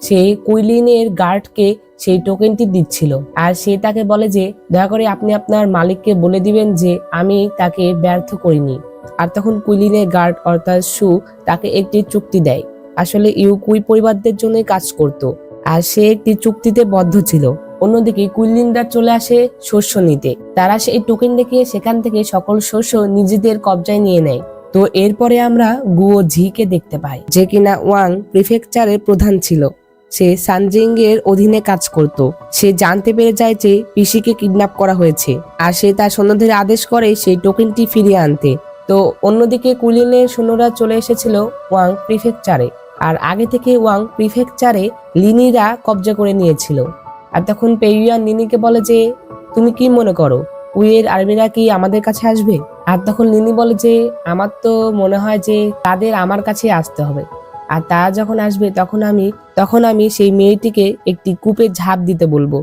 সে কুইলিনের গার্ডকে সেই টোকেনটি দিচ্ছিল। আর সে তাকে বলে যে দয়া করে আপনি আপনার মালিককে বলে দিবেন যে আমি তাকে ব্যর্থ করিনি। আর তখন কুইলিনের গার্ড অর্থাৎ সু তাকে একটি চুক্তি দেয়। আসলে ইউকুই পরিবারদের জন্যই কাজ করত আর সে একটি চুক্তিতে বদ্ধ ছিল। অন্যদিকে কুইলিনরা চলে আসে শস্য নিতে। তারা সেই টোকেন দেখে সেখান থেকে সকল শস্য নিজেদের কবজায় নিয়ে নেয়। তো এরপরে আমরা গুয়ো ঝিকে দেখতে পাই, যে কিনা ওয়াং প্রিফেকচারের প্রধান ছিল। সে সানজিং এর অধীনে কাজ করত। সে জানতে পেরে যায় যে পিসিকে কিডন্যাপ করা হয়েছে আর সে তার সৈন্যদের আদেশ করে সেই টোকেনটি ফিরিয়ে আনতে। তো অন্যদিকে কুইলিনের সৈন্যরা চলে এসেছিল ওয়াং প্রিফেকচারে। আর আগে থেকে ওয়াং প্রিফেকচারে লিনিরা কবজা করে নিয়েছিল। আর তখন পেইয়ান লিনিকে বলে যে তুমি কি মনে করো উইয়ের আর্মিরা কি আমাদের কাছে আসবে? আর তখন লিনি বলে যে আমার তো মনে হয় যে তাদের আমার কাছে আসতে হবে। আর তারা যখন আসবে তখন আমি সেই মেয়েটিকে একটি কূপে ঝাঁপ দিতে বলবো।